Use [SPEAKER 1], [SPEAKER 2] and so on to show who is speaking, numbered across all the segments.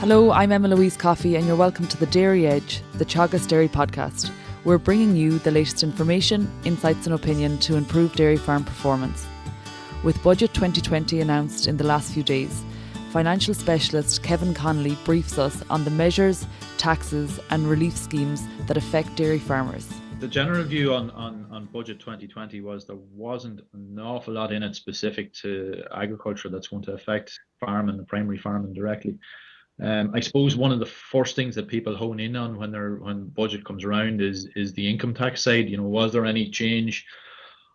[SPEAKER 1] Hello, I'm Emma-Louise Coffey and you're welcome to The Dairy Edge, the Teagasc Dairy podcast. We're bringing you the latest information, insights and opinion to improve dairy farm performance. With Budget 2020 announced in the last few days, financial specialist Kevin Connolly briefs us on the measures, taxes and relief schemes that affect dairy farmers.
[SPEAKER 2] The general view on Budget 2020 was there wasn't an awful lot in it specific to agriculture that's going to affect farming and primary farming directly. I suppose one of the first things that people hone in on when budget comes around is the income tax side. Was there any change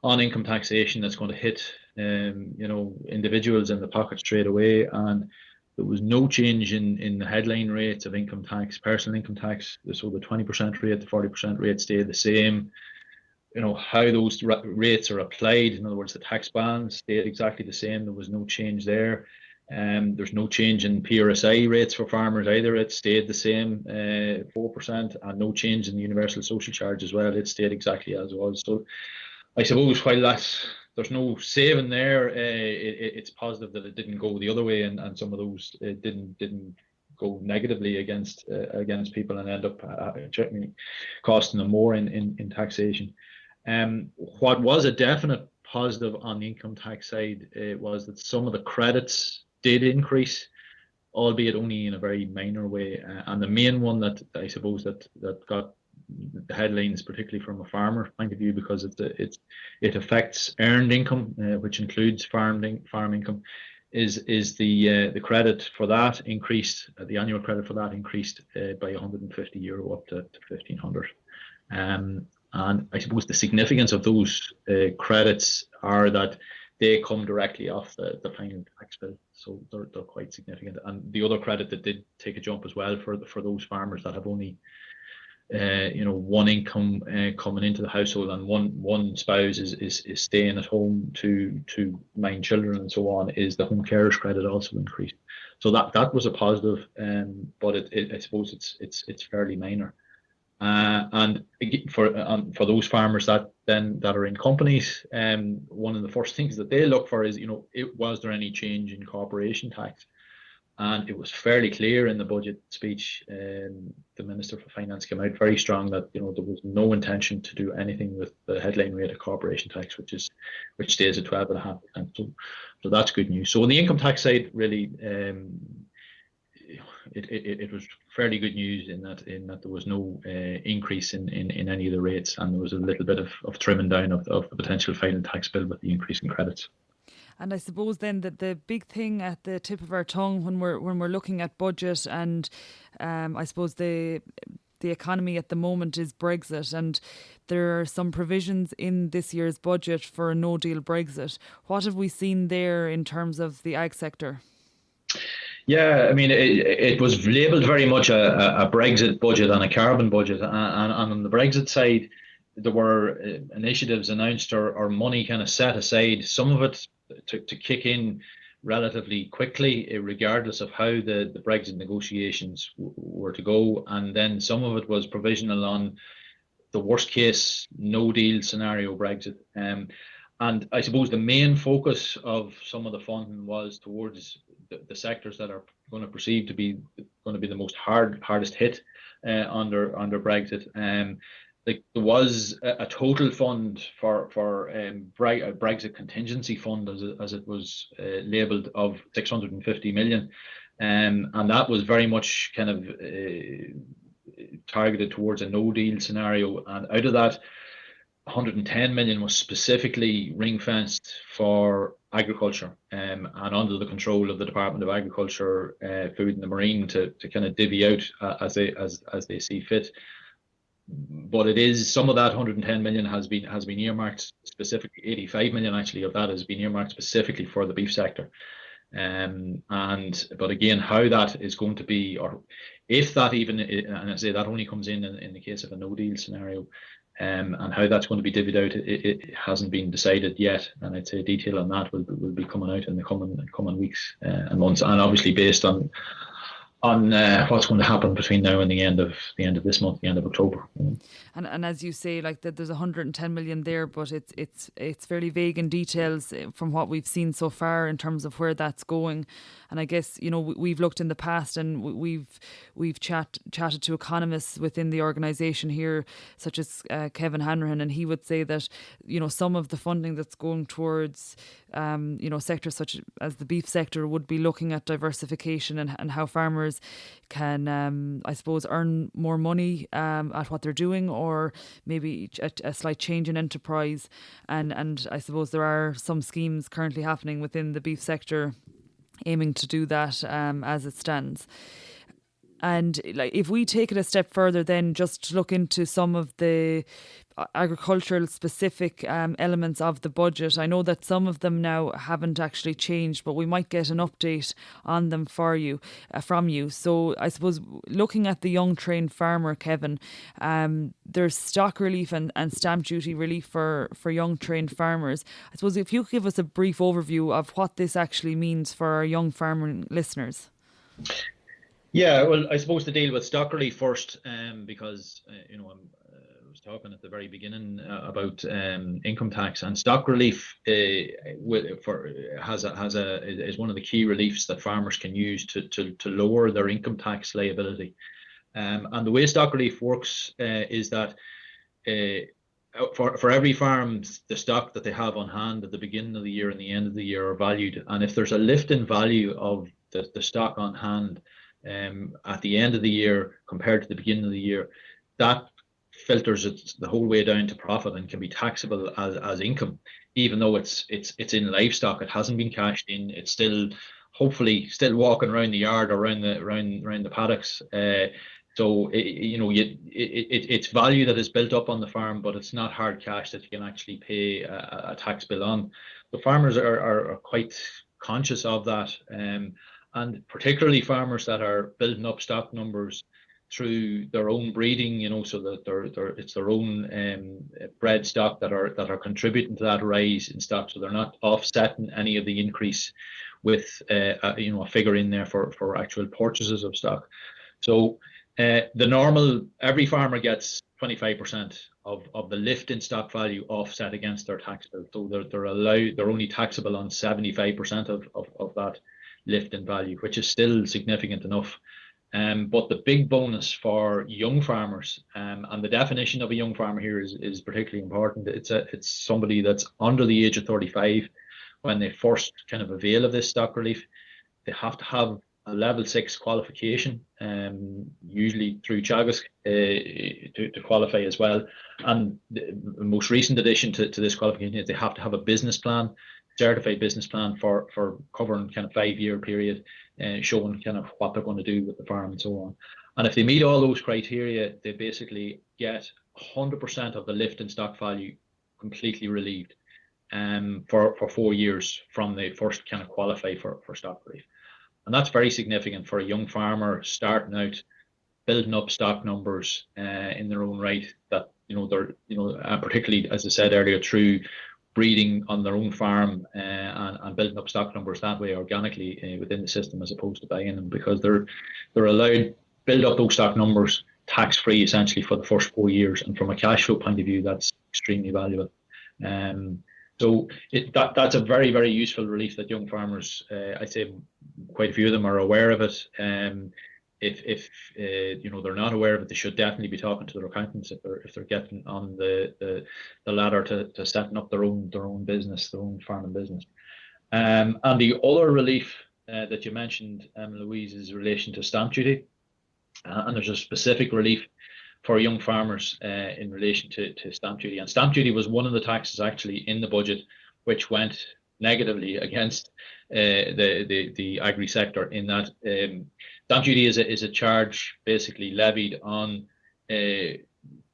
[SPEAKER 2] on income taxation that's going to hit individuals in the pocket straight away? And there was no change in the headline rates of income tax, personal income tax. So the 20% rate, the 40% rate stayed the same. How those rates are applied, in other words, the tax band stayed exactly the same. There was no change there. There's no change in PRSI rates for farmers either. It stayed the same, 4%, and no change in the universal social charge as well. It stayed exactly as it was. So I suppose while there's no saving there, it's positive that it didn't go the other way, and some of those didn't go negatively against people and end up costing them more in taxation. What was a definite positive on the income tax side was that some of the credits did increase, albeit only in a very minor way. And the main one that I suppose that got the headlines, particularly from a farmer point of view, because it affects earned income, which includes farm income, is the credit for that increased. The annual credit for that increased by €150 up to 1,500. And I suppose the significance of those credits are that they come directly off the final tax bill, so they're quite significant. And the other credit that did take a jump as well for those farmers that have only one income coming into the household, and one spouse is staying at home to mind children and so on, is the home carers credit also increased. So that was a positive, but I suppose it's fairly minor. And for those farmers that are in companies, one of the first things that they look for is, was there any change in corporation tax? And it was fairly clear in the budget speech. The Minister for Finance came out very strong that there was no intention to do anything with the headline rate of corporation tax, which stays at 12.5%. So that's good news. So on the income tax side, really, it was fairly good news in that there was no increase in any of the rates, and there was a little bit of trimming down of the potential final tax bill with the increase in credits.
[SPEAKER 1] And I suppose then that the big thing at the tip of our tongue when we're looking at budget and I suppose the economy at the moment is Brexit, and there are some provisions in this year's budget for a no-deal Brexit. What have we seen there in terms of the ag sector?
[SPEAKER 2] Yeah, I mean, it was labelled very much a Brexit budget and a carbon budget. And on the Brexit side, there were initiatives announced or money kind of set aside, some of it to kick in relatively quickly, regardless of how the Brexit negotiations were to go. And then some of it was provisional on the worst case no deal scenario Brexit. And I suppose the main focus of some of the funding was towards the sectors that are going to perceive to be the most hardest hit under Brexit. There was a total fund for Brexit contingency fund, as it was labelled, of 650 million, and that was very much kind of targeted towards a no deal scenario. And out of that, 110 million was specifically ring fenced for agriculture, and under the control of the Department of Agriculture, Food and the Marine to kind of divvy out as they see fit. But it is, some of that 110 million has been earmarked specifically. 85 million actually of that has been earmarked specifically for the beef sector. But again, how that is going to be, or if that even, and I say that only comes in the case of a no deal scenario, and how that's going to be divvied out, it hasn't been decided yet. And I'd say detail on that will be coming out in the coming weeks and months, and obviously based on on what's going to happen between now and the end of this month, the end of October.
[SPEAKER 1] And as you say, like that, there's 110 million there, but it's fairly vague in details from what we've seen so far in terms of where that's going. And I guess, you know, we've looked in the past, and we've chatted to economists within the organisation here, such as Kevin Hanrahan, and he would say that, you know, some of the funding that's going towards you know, sectors such as the beef sector would be looking at diversification and how farmers can, I suppose, earn more money at what they're doing, or maybe a slight change in enterprise. And I suppose there are some schemes currently happening within the beef sector aiming to do that as it stands. And like, if we take it a step further, then just look into some of the agricultural specific elements of the budget. I know that some of them now haven't actually changed, but we might get an update on them for you from you. So I suppose looking at the young trained farmer, Kevin, there's stock relief and stamp duty relief for young trained farmers. I suppose if you could give us a brief overview of what this actually means for our young farmer listeners.
[SPEAKER 2] Yeah, well, I suppose to deal with stock relief first, because you know, I was talking at the very beginning about income tax, and stock relief is one of the key reliefs that farmers can use to lower their income tax liability. And the way stock relief works is that for every farm, the stock that they have on hand at the beginning of the year and the end of the year are valued, and if there's a lift in value of the stock on hand at the end of the year compared to the beginning of the year, that filters it the whole way down to profit and can be taxable as income, even though it's in livestock. It hasn't been cashed in. It's still hopefully still walking around the yard or around the paddocks. So it's value that is built up on the farm, but it's not hard cash that you can actually pay a tax bill on. The farmers are quite conscious of that. And particularly farmers that are building up stock numbers through their own breeding, you know, so that it's their own bred stock that are contributing to that rise in stock, so they're not offsetting any of the increase with a figure in there for actual purchases of stock. So every farmer gets 25% of the lift in stock value offset against their tax bill. So they're only taxable on 75% of that lift in value, which is still significant enough. But the big bonus for young farmers, and the definition of a young farmer here is particularly important. It's somebody that's under the age of 35 when they first kind of avail of this stock relief. They have to have a level 6 qualification, usually through Teagasc, to qualify as well. And the most recent addition to this qualification is they have to have a business plan, certified business plan for covering kind of 5-year period, showing kind of what they're going to do with the farm and so on. And if they meet all those criteria, they basically get 100% of the lift in stock value completely relieved for 4 years from they first kind of qualify for stock relief. And that's very significant for a young farmer starting out, building up stock numbers in their own right, that they're particularly, as I said earlier, through breeding on their own farm and building up stock numbers that way organically within the system, as opposed to buying them, because they're allowed to build up those stock numbers tax-free essentially for the first 4 years. And from a cash flow point of view, that's extremely valuable. So that's a very, very useful relief that young farmers, I'd say quite a few of them are aware of it. If they're not aware of it, they should definitely be talking to their accountants if they're getting on the ladder to setting up their own business, their own farming business. And the other relief that you mentioned, Emma-Louise, is in relation to stamp duty, and there's a specific relief for young farmers in relation to stamp duty. And stamp duty was one of the taxes actually in the budget which went negatively against the agri sector, in that stamp duty is a charge basically levied on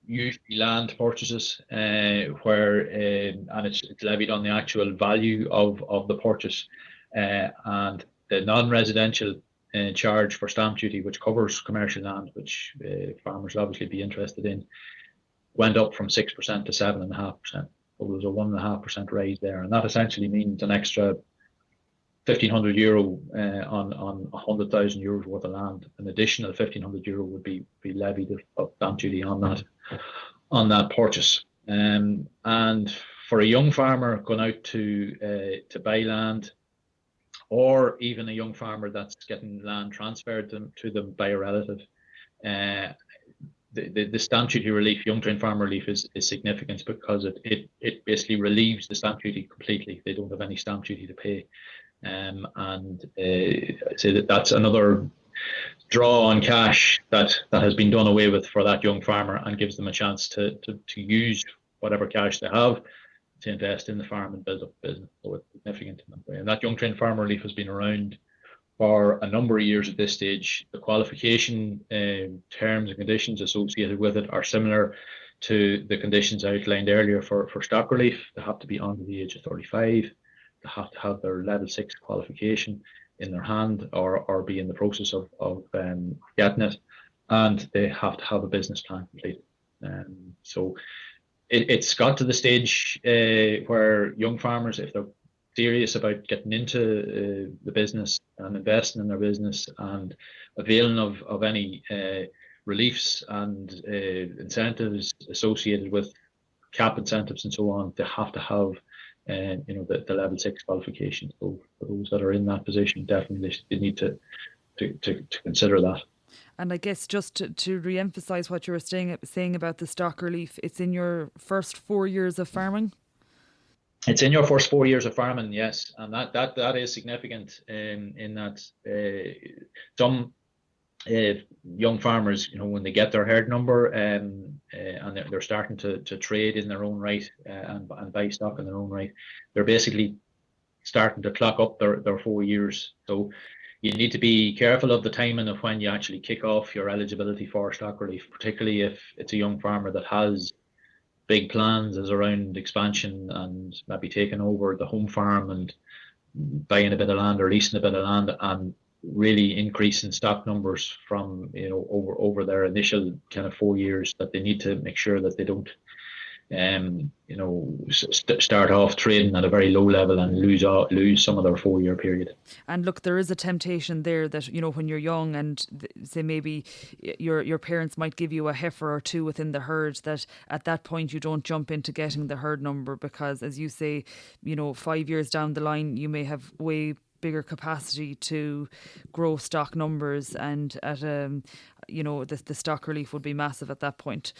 [SPEAKER 2] usually land purchases, where and it's levied on the actual value of the purchase, and the non-residential charge for stamp duty, which covers commercial land, which farmers obviously be interested in, went up from 6% to 7.5%. So there was a 1.5% raise there, and that essentially means an extra €1,500 on €100,000 worth of land. An additional €1,500 would be levied of stamp duty on that purchase. And for a young farmer going out to buy land, or even a young farmer that's getting land transferred to them by a relative, the stamp duty relief, young trained farmer relief, is significant because it basically relieves the stamp duty completely. They don't have any stamp duty to pay. And say that's another draw on cash that has been done away with for that young farmer, and gives them a chance to use whatever cash they have to invest in the farm and build up a business. So it's significant in that way. And that young trained farmer relief has been around for a number of years at this stage. The qualification terms and conditions associated with it are similar to the conditions outlined earlier for stock relief. They have to be under the age of 35. They have to have their level 6 qualification in their hand, or be in the process of getting it, and they have to have a business plan completed. So it's got to the stage where young farmers, if they're serious about getting into the business and investing in their business and availing of any reliefs and incentives associated with cap incentives and so on, they have to have the level 6 qualification. So for those that are in that position, definitely they need to consider that.
[SPEAKER 1] And I guess just to re-emphasise what you were saying about the stock relief, it's in your first 4 years of farming?
[SPEAKER 2] It's in your first 4 years of farming, yes. And that is significant in that some young farmers, when they get their herd number and they're starting to trade in their own right and buy stock in their own right, they're basically starting to clock up their 4 years. So you need to be careful of the timing of when you actually kick off your eligibility for stock relief, particularly if it's a young farmer that has big plans as around expansion and maybe taking over the home farm and buying a bit of land or leasing a bit of land, and really increasing stock numbers from over their initial kind of 4 years, that they need to make sure that they don't start off trading at a very low level and lose some of their 4 year period.
[SPEAKER 1] And look, there is a temptation there that when you're young and say maybe your parents might give you a heifer or two within the herd, that at that point you don't jump into getting the herd number, because as you say, 5 years down the line you may have way bigger capacity to grow stock numbers, and at the stock relief would be massive at that point.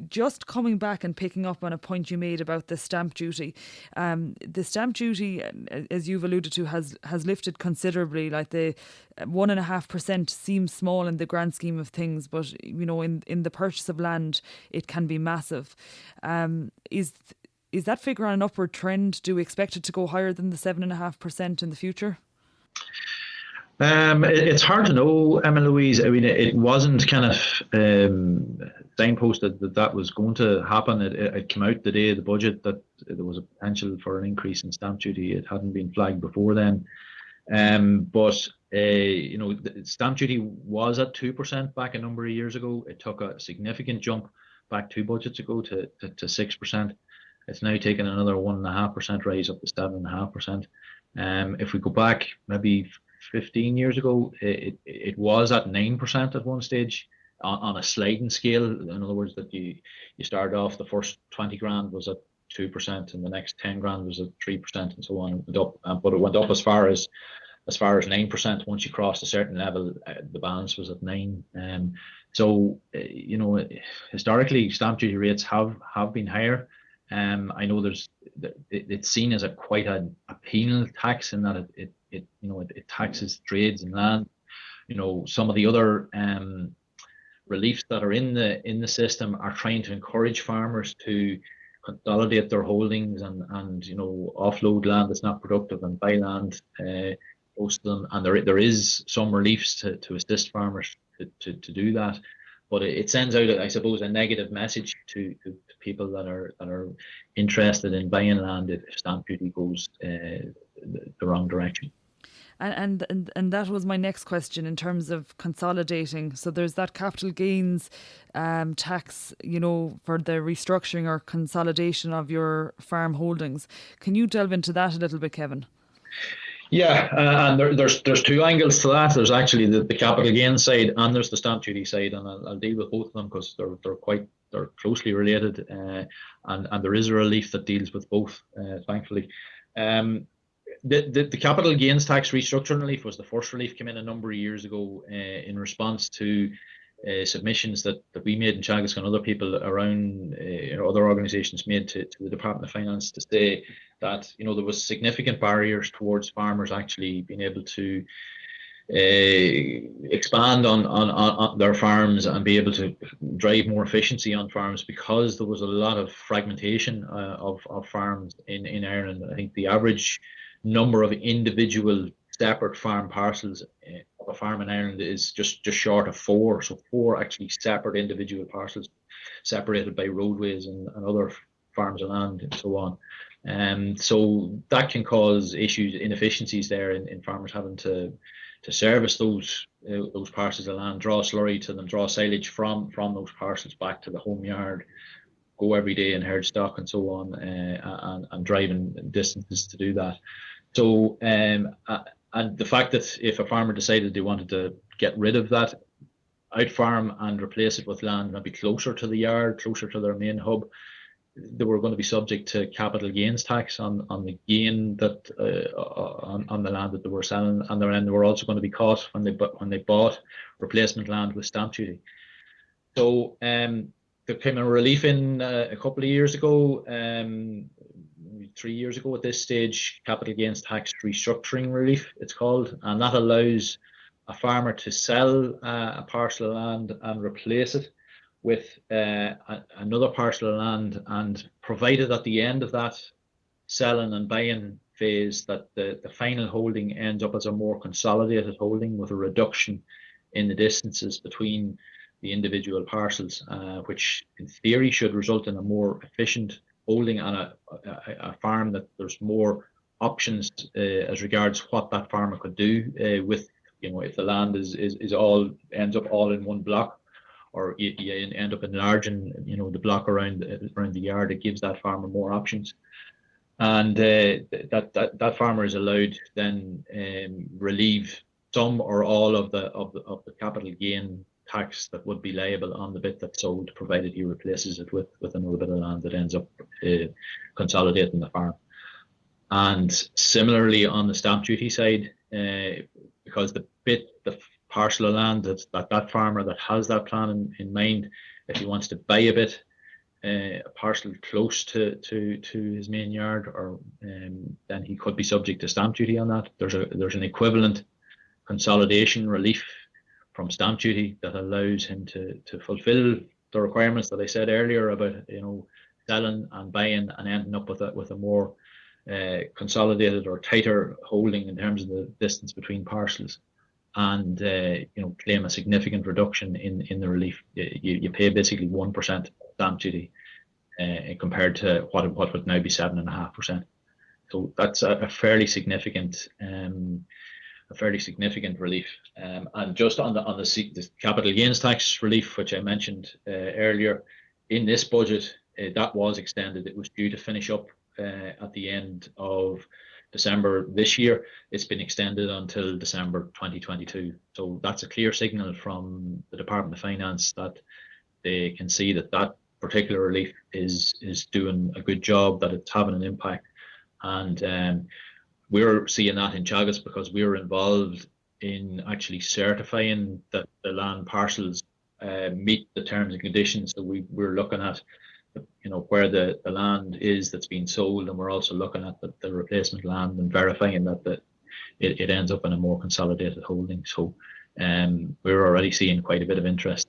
[SPEAKER 1] Just coming back and picking up on a point you made about the stamp duty. The stamp duty, as you've alluded to, has lifted considerably. Like the 1.5% seems small in the grand scheme of things, but in the purchase of land, it can be massive. Is that figure on an upward trend? Do we expect it to go higher than the 7.5% in the future?
[SPEAKER 2] It's hard to know, Emma-Louise. I mean, it wasn't kind of signposted that was going to happen. It came out the day of the budget that there was a potential for an increase in stamp duty. It hadn't been flagged before then. But the stamp duty was at 2% back a number of years ago. It took a significant jump back 2 budgets ago to 6%. It's now taken another 1.5% raise up to 7.5%. If we go back maybe 15 years ago, it was at 9% at one stage on a sliding scale. In other words, that you started off, the first 20 grand was at 2% and the next 10 grand was at 3% and so on. But it went up as far as 9%. Once you crossed a certain level, the balance was at 9%. So historically stamp duty rates have been higher. I know it's seen as quite a penal tax in that it taxes trades and land. Some of the other reliefs that are in the system are trying to encourage farmers to consolidate their holdings and offload land that's not productive and buy land close to them. And there is some reliefs to assist farmers to do that. But it sends out, I suppose, a negative message to people that are interested in buying land if stamp duty goes the wrong direction.
[SPEAKER 1] And that was my next question in terms of consolidating. So there's that capital gains tax, for the restructuring or consolidation of your farm holdings. Can you delve into that a little bit, Kevin?
[SPEAKER 2] Yeah, and there's two angles to that. There's actually the capital gains side, and there's the stamp duty side, and I'll deal with both of them because they're closely related, and there is a relief that deals with both, thankfully. The capital gains tax restructuring relief was the first relief came in a number of years ago in response to submissions that we made in Teagasc and other people around, other organisations made to the Department of Finance to say that there was significant barriers towards farmers actually being able to expand on their farms and be able to drive more efficiency on farms because there was a lot of fragmentation of farms in Ireland. I think the average number of individual separate farm parcels of a farm in Ireland is just short of 4. So 4 actually separate individual parcels separated by roadways and other farms of land and so on. So that can cause issues, inefficiencies there in farmers having to service those parcels of land, draw slurry to them, draw silage from those parcels back to the home yard, go every day in herd stock and so on, and driving distances to do that. So, and the fact that if a farmer decided they wanted to get rid of that out farm and replace it with land maybe closer to the yard, closer to their main hub, they were going to be subject to capital gains tax on the gain that on the land that they were selling, and then they were also going to be caught when they bought replacement land with stamp duty. So there came a relief in a couple of years ago, 3 years ago at this stage, capital gains tax restructuring relief it's called, and that allows a farmer to sell a parcel of land and replace it with another parcel of land, and provided at the end of that selling and buying phase that the final holding ends up as a more consolidated holding with a reduction in the distances between the individual parcels, which in theory should result in a more efficient holding on a farm, that there's more options as regards what that farmer could do with, if the land is all ends up all in one block, or you end up enlarging, the block around the yard. It gives that farmer more options, and that farmer is allowed then relieve some or all of the capital gain tax that would be liable on the bit that's sold, provided he replaces it with another bit of land that ends up consolidating the farm. And similarly on the stamp duty side, because the parcel of land that farmer that has that plan in mind, if he wants to buy a bit, a parcel close to his main yard, or then he could be subject to stamp duty on that. There's an equivalent consolidation relief from stamp duty that allows him to fulfill the requirements that I said earlier about selling and buying and ending up with a more consolidated or tighter holding in terms of the distance between parcels, and claim a significant reduction in the relief. You pay basically 1% stamp duty compared to what would now be 7.5%. So that's a fairly significant relief. And just on the capital gains tax relief, which I mentioned earlier, in this budget, that was extended. It was due to finish up at the end of December this year. It's been extended until December 2022. So that's a clear signal from the Department of Finance that they can see that particular relief is doing a good job, that it's having an impact. And we're seeing that in Teagasc because we're involved in actually certifying that the land parcels meet the terms and conditions. So we're looking at where the land is that's being sold, and we're also looking at the replacement land and verifying that it ends up in a more consolidated holding. So we're already seeing quite a bit of interest,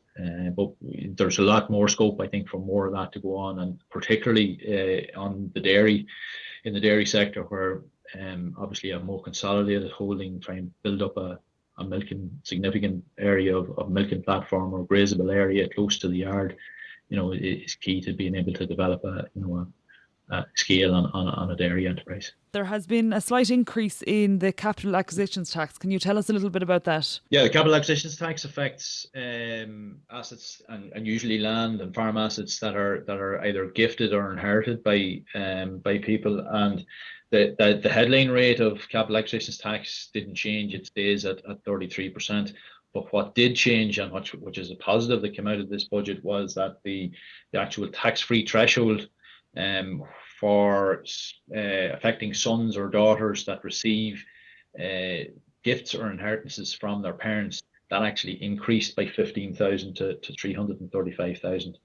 [SPEAKER 2] but there's a lot more scope, I think, for more of that to go on, and particularly in the dairy sector, where obviously a more consolidated holding, try and build up a significant area of milking platform or grazable area close to the yard, is key to being able to develop scale on a dairy enterprise.
[SPEAKER 1] There has been a slight increase in the capital acquisitions tax. Can you tell us a little bit about that?
[SPEAKER 2] Yeah, the capital acquisitions tax affects assets and usually land and farm assets that are either gifted or inherited by people. And the headline rate of capital acquisitions tax didn't change; it stays at 33%. But what did change, and which is a positive that came out of this budget, was that the actual tax-free threshold for affecting sons or daughters that receive gifts or inheritances from their parents, that actually increased by 15,000 to 335,000.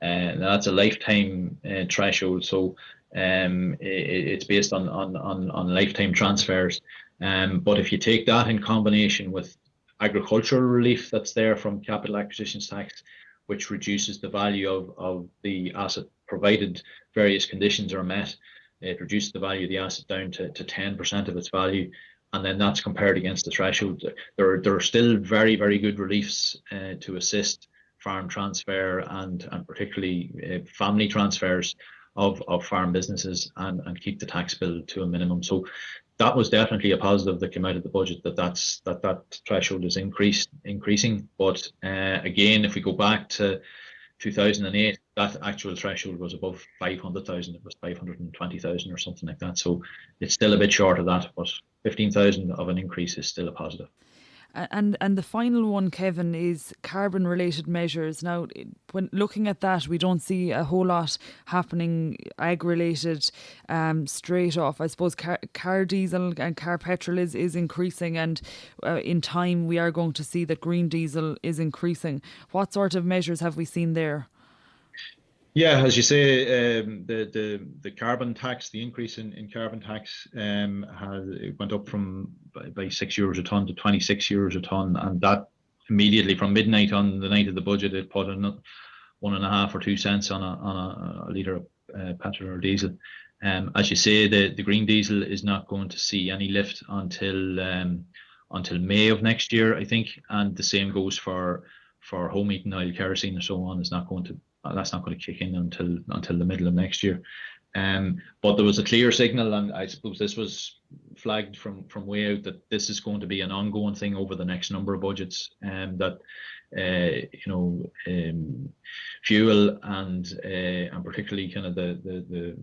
[SPEAKER 2] And that's a lifetime threshold, so it's based on lifetime transfers. But if you take that in combination with agricultural relief that's there from capital acquisitions tax, which reduces the value of the asset provided various conditions are met, it reduces the value of the asset down to 10% of its value, and then that's compared against the threshold. There are still very, very good reliefs to assist farm transfer and particularly family transfers of farm businesses and keep the tax bill to a minimum. So that was definitely a positive that came out of the budget, that threshold is increasing. But again, if we go back to 2008, that actual threshold was above 500,000. It was 520,000 or something like that. So it's still a bit short of that, but 15,000 of an increase is still a positive.
[SPEAKER 1] And the final one, Kevin, is carbon-related measures. Now, when looking at that, we don't see a whole lot happening ag-related straight off. I suppose car diesel and car petrol is increasing, and in time we are going to see that green diesel is increasing. What sort of measures have we seen there?
[SPEAKER 2] Yeah, as you say, the carbon tax, the increase in carbon tax it went up from by €6 a tonne to €26 a tonne, and that immediately from midnight on the night of the budget, it put 1.5 or 2 cents on a litre of petrol or diesel. As you say, the green diesel is not going to see any lift until May of next year, I think, and the same goes for home heating oil, kerosene, and so on. That's not going to kick in until the middle of next year. But there was a clear signal, and I suppose this was flagged from way out, that this is going to be an ongoing thing over the next number of budgets, that fuel and particularly kind of the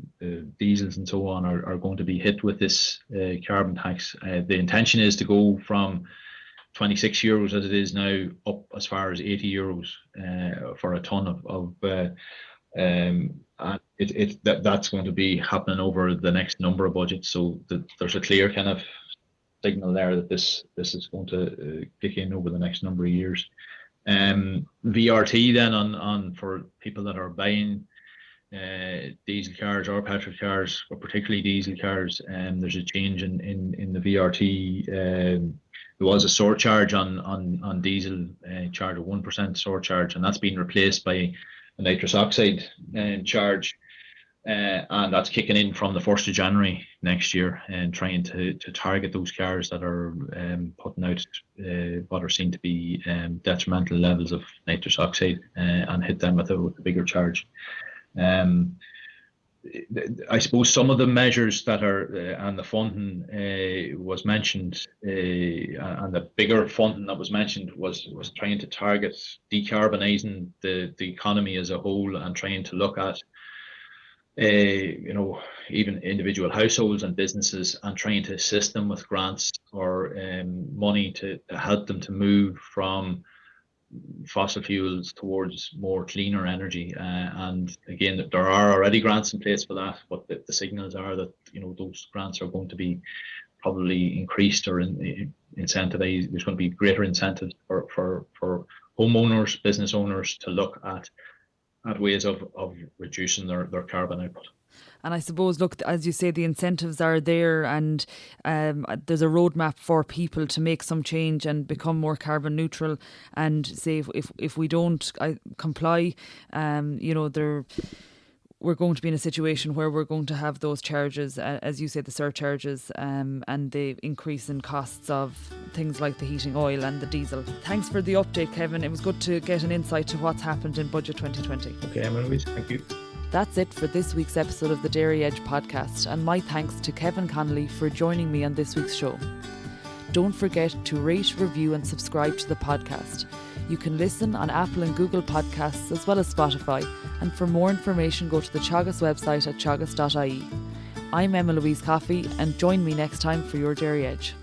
[SPEAKER 2] diesels and so on are going to be hit with this carbon tax. The intention is to go from €26 as it is now up as far as €80 for a tonne that's going to be happening over the next number of budgets. So there's a clear kind of signal there that this is going to kick in over the next number of years. VRT then on for people that are buying diesel cars or petrol cars, or particularly diesel cars, there's a change in the VRT. There was a surcharge on diesel, charge of 1% surcharge, and that's been replaced by a nitrous oxide charge, and that's kicking in from the 1st of January next year, and trying to target those cars that are putting out what are seen to be detrimental levels of nitrous oxide, and hit them with a bigger charge. I suppose some of the measures that are and the funding was mentioned, and the bigger funding that was mentioned was trying to target decarbonising the economy as a whole, and trying to look at even individual households and businesses, and trying to assist them with grants or money to help them to move from fossil fuels towards more cleaner energy, and again, there are already grants in place for that, but the signals are that those grants are going to be probably increased or incentivized. There's going to be greater incentives for homeowners, business owners to look at ways of reducing their carbon output.
[SPEAKER 1] And I suppose, look, as you say, the incentives are there, and there's a roadmap for people to make some change and become more carbon neutral. And say if we don't comply, we're going to be in a situation where we're going to have those charges, as you say, the surcharges, and the increase in costs of things like the heating oil and the diesel. Thanks for the update, Kevin. It was good to get an insight to what's happened in Budget 2020.
[SPEAKER 2] Okay, Emma-Louise, thank you.
[SPEAKER 1] That's it for this week's episode of the Dairy Edge podcast, and my thanks to Kevin Connolly for joining me on this week's show. Don't forget to rate, review and subscribe to the podcast. You can listen on Apple and Google Podcasts as well as Spotify, and for more information go to the Teagasc website at teagasc.ie. I'm Emma-Louise Coffey, and join me next time for your Dairy Edge.